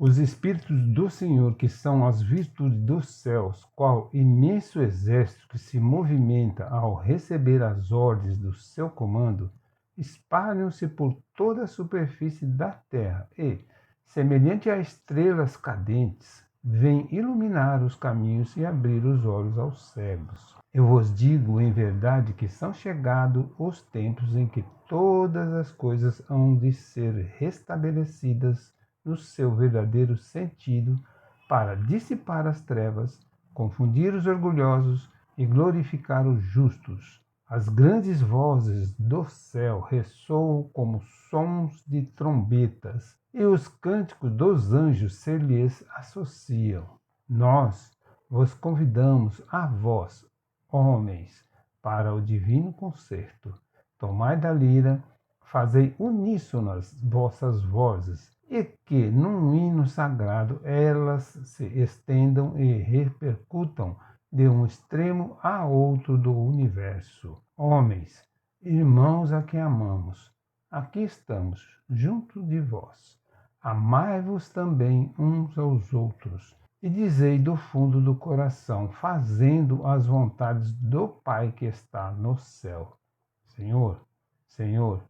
Os Espíritos do Senhor, que são as virtudes dos céus, qual imenso exército que se movimenta ao receber as ordens do seu comando, espalham-se por toda a superfície da terra e, semelhante a estrelas cadentes, vêm iluminar os caminhos e abrir os olhos aos cegos. Eu vos digo em verdade que são chegados os tempos em que todas as coisas hão de ser restabelecidas no seu verdadeiro sentido, para dissipar as trevas, confundir os orgulhosos e glorificar os justos. As grandes vozes do céu ressoam como sons de trombetas, e os cânticos dos anjos se lhes associam. Nós vos convidamos, a vós, homens, para o divino concerto. Tomai da lira, fazei uníssonas vossas vozes, e que, num hino sagrado, elas se estendam e repercutam de um extremo a outro do universo. Homens, irmãos a quem amamos, aqui estamos, junto de vós. Amai-vos também uns aos outros, e dizei do fundo do coração, fazendo as vontades do Pai que está no céu. Senhor, Senhor,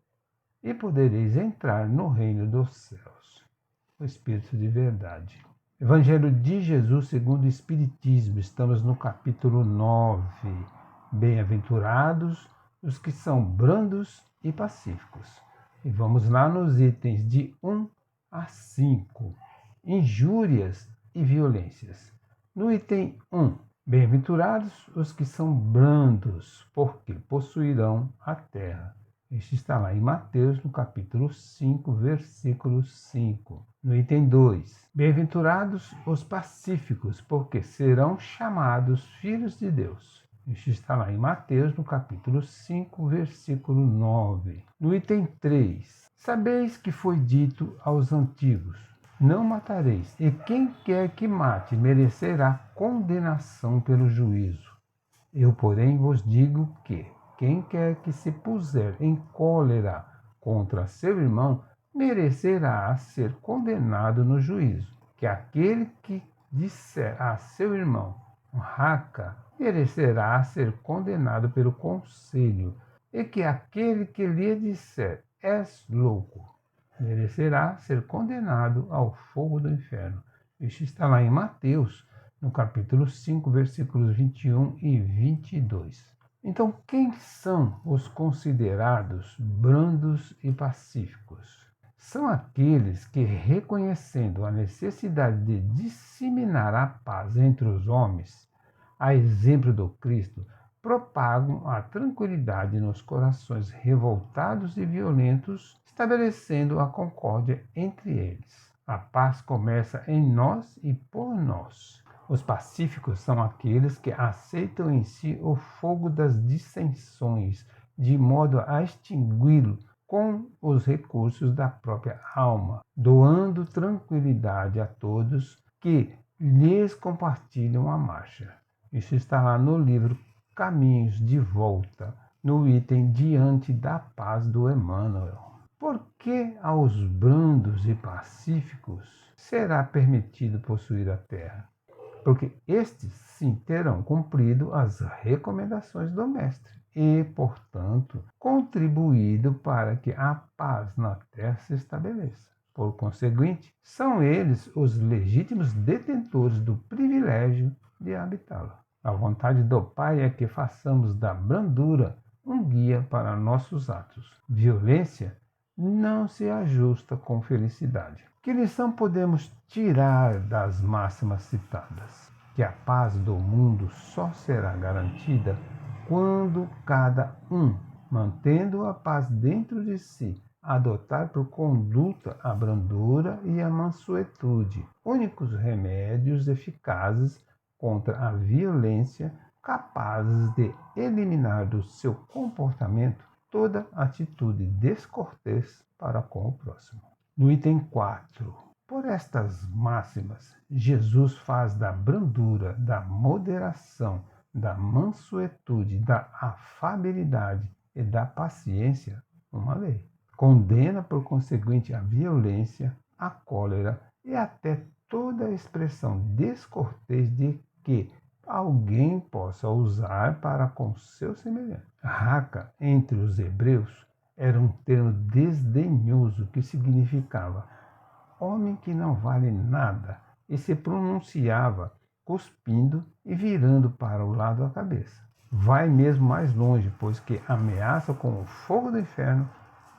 e podereis entrar no reino dos céus. O Espírito de verdade. Evangelho de Jesus segundo o Espiritismo. Estamos no capítulo 9. Bem-aventurados os que são brandos e pacíficos. E vamos lá nos itens de 1 a 5. Injúrias e violências. No item 1. Bem-aventurados os que são brandos, porque possuirão a terra. Este está lá em Mateus, no capítulo 5, versículo 5. No item 2. Bem-aventurados os pacíficos, porque serão chamados filhos de Deus. Este está lá em Mateus, no capítulo 5, versículo 9. No item 3. Sabeis que foi dito aos antigos: não matareis, e quem quer que mate merecerá condenação pelo juízo. Eu, porém, vos digo que quem quer que se puser em cólera contra seu irmão merecerá ser condenado no juízo. Que aquele que disser a seu irmão, raca, merecerá ser condenado pelo conselho. E que aquele que lhe disser, és louco, merecerá ser condenado ao fogo do inferno. Isso está lá em Mateus, no capítulo 5, versículos 21 e 22. Então, quem são os considerados brandos e pacíficos? São aqueles que, reconhecendo a necessidade de disseminar a paz entre os homens, a exemplo do Cristo, propagam a tranquilidade nos corações revoltados e violentos, estabelecendo a concórdia entre eles. A paz começa em nós e por nós. Os pacíficos são aqueles que aceitam em si o fogo das dissensões, de modo a extingui-lo com os recursos da própria alma, doando tranquilidade a todos que lhes compartilham a marcha. Isso está lá no livro Caminhos de Volta, no item Diante da Paz do Emmanuel. Por que aos brandos e pacíficos será permitido possuir a terra? Porque estes sim terão cumprido as recomendações do Mestre e, portanto, contribuído para que a paz na terra se estabeleça. Por conseguinte, são eles os legítimos detentores do privilégio de habitá-la. A vontade do Pai é que façamos da brandura um guia para nossos atos. Violência não se ajusta com felicidade. Que lição podemos tirar das máximas citadas? Que a paz do mundo só será garantida quando cada um, mantendo a paz dentro de si, adotar por conduta a brandura e a mansuetude, únicos remédios eficazes contra a violência, capazes de eliminar do seu comportamento toda atitude descortês para com o próximo. No item 4. Por estas máximas, Jesus faz da brandura, da moderação, da mansuetude, da afabilidade e da paciência uma lei. Condena, por conseguinte, a violência, a cólera e até toda expressão descortês de que alguém possa usar para com seu semelhante. Raca, entre os hebreus, era um termo desdenhoso que significava homem que não vale nada e se pronunciava cuspindo e virando para o lado a cabeça. Vai mesmo mais longe, pois que ameaça com o fogo do inferno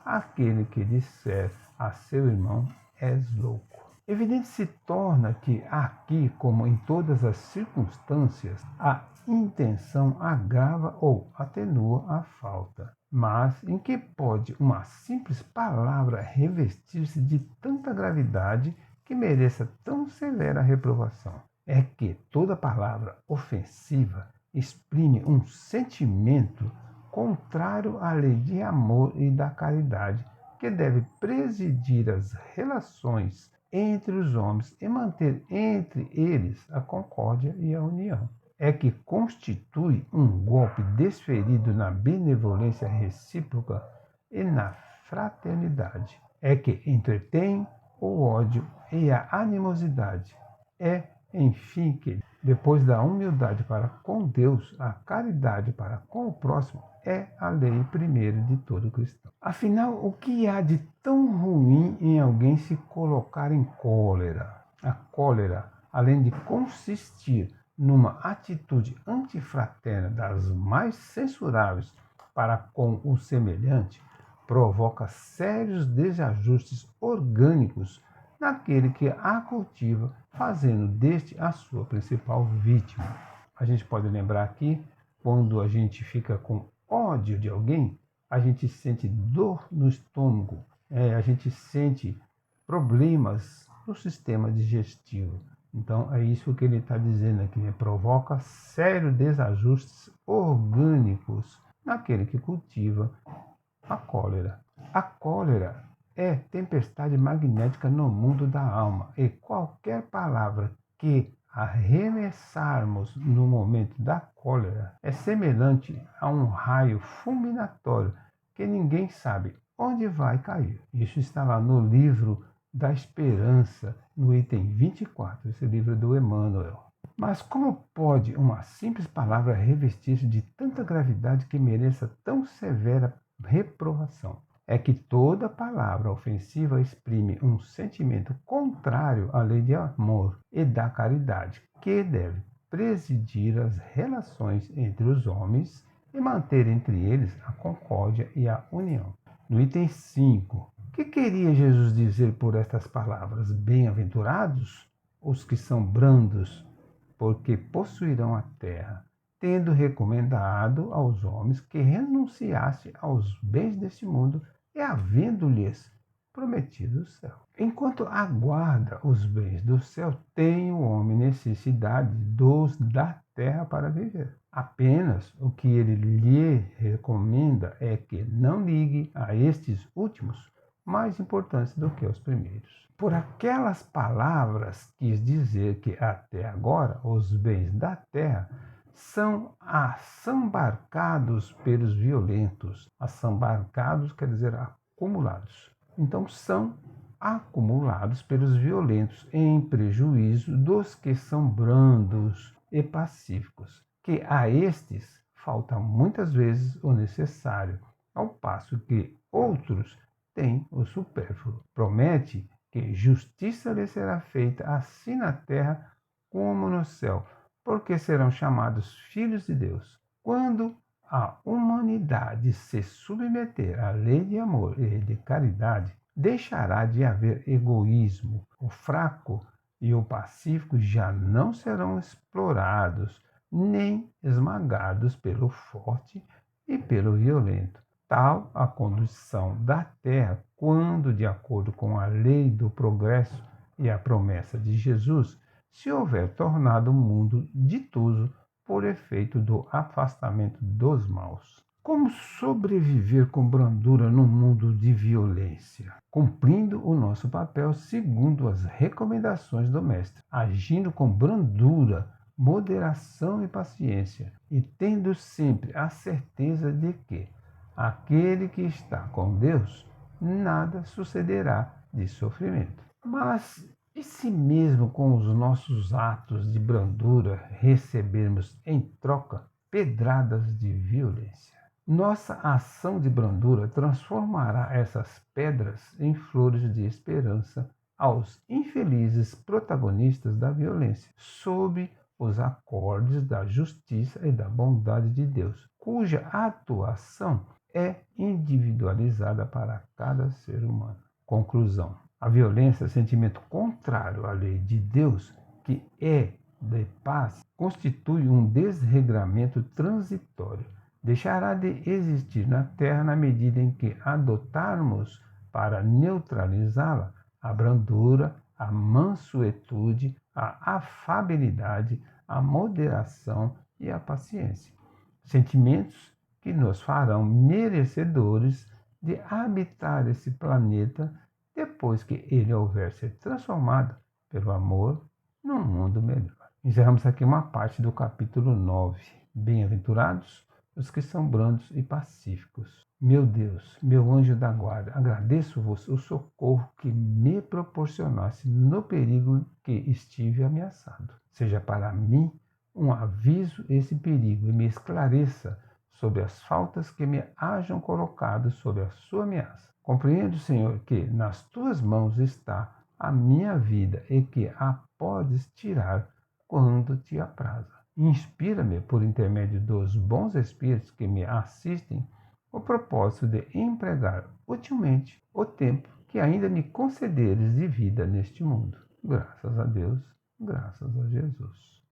aquele que disser a seu irmão: és louco. Evidente se torna que aqui, como em todas as circunstâncias, a intenção agrava ou atenua a falta. Mas em que pode uma simples palavra revestir-se de tanta gravidade que mereça tão severa reprovação? É que toda palavra ofensiva exprime um sentimento contrário à lei de amor e da caridade, que deve presidir as relações entre os homens e manter entre eles a concórdia e a união. É que constitui um golpe desferido na benevolência recíproca e na fraternidade. É que entretém o ódio e a animosidade. É, enfim, que, depois da humildade para com Deus, a caridade para com o próximo é a lei primeira de todo cristão. Afinal, o que há de tão ruim em alguém se colocar em cólera? A cólera, além de consistir numa atitude antifraterna das mais censuráveis para com o semelhante, provoca sérios desajustes orgânicos naquele que a cultiva, fazendo deste a sua principal vítima. A gente pode lembrar aqui, quando a gente fica com ódio de alguém, a gente sente dor no estômago, a gente sente problemas no sistema digestivo. Então é isso que ele está dizendo aqui, né? Provoca sérios desajustes orgânicos naquele que cultiva a cólera. A cólera é tempestade magnética no mundo da alma, e qualquer palavra que arremessarmos no momento da cólera é semelhante a um raio fulminatório que ninguém sabe onde vai cair. Isso está lá no livro da Esperança, no item 24, esse livro do Emmanuel. Mas como pode uma simples palavra revestir-se de tanta gravidade que mereça tão severa reprovação? É que toda palavra ofensiva exprime um sentimento contrário à lei de amor e da caridade, que deve presidir as relações entre os homens e manter entre eles a concórdia e a união. No item 5, o que queria Jesus dizer por estas palavras? Bem-aventurados os que são brandos, porque possuirão a terra, tendo recomendado aos homens que renunciassem aos bens deste mundo e havendo-lhes prometido o céu. Enquanto aguarda os bens do céu, tem o homem necessidade dos da terra para viver. Apenas o que ele lhe recomenda é que não ligue a estes últimos mais importantes do que os primeiros. Por aquelas palavras quis dizer que até agora os bens da terra são assambarcados pelos violentos. Assambarcados quer dizer acumulados. Então são acumulados pelos violentos em prejuízo dos que são brandos e pacíficos, que a estes falta muitas vezes o necessário, ao passo que outros têm o supérfluo. Promete que justiça lhe será feita assim na terra como no céu, porque serão chamados filhos de Deus. Quando a humanidade se submeter à lei de amor e de caridade, deixará de haver egoísmo. O fraco e o pacífico já não serão explorados, nem esmagados pelo forte e pelo violento. Tal a condução da terra, quando, de acordo com a lei do progresso e a promessa de Jesus, se houver tornado o mundo ditoso por efeito do afastamento dos maus. Como sobreviver com brandura num mundo de violência? Cumprindo o nosso papel segundo as recomendações do Mestre, agindo com brandura, moderação e paciência, e tendo sempre a certeza de que aquele que está com Deus, nada sucederá de sofrimento. Mas E se mesmo com os nossos atos de brandura recebermos em troca pedradas de violência? Nossa ação de brandura transformará essas pedras em flores de esperança aos infelizes protagonistas da violência, sob os acordes da justiça e da bondade de Deus, cuja atuação é individualizada para cada ser humano. Conclusão: a violência, sentimento contrário à lei de Deus, que é de paz, constitui um desregramento transitório. Deixará de existir na Terra na medida em que adotarmos para neutralizá-la a brandura, a mansuetude, a afabilidade, a moderação e a paciência. Sentimentos que nos farão merecedores de habitar esse planeta depois que ele houver se transformado pelo amor num mundo melhor. Encerramos aqui uma parte do capítulo 9. Bem-aventurados os que são brandos e pacíficos. Meu Deus, meu anjo da guarda, agradeço-vos o socorro que me proporcionaste no perigo que estive ameaçado. Seja para mim um aviso esse perigo e me esclareça sobre as faltas que me hajam colocado sob a sua ameaça. Compreendo, Senhor, que nas tuas mãos está a minha vida e que a podes tirar quando te apraza. Inspira-me por intermédio dos bons espíritos que me assistem o propósito de empregar utilmente o tempo que ainda me concederes de vida neste mundo. Graças a Deus, graças a Jesus.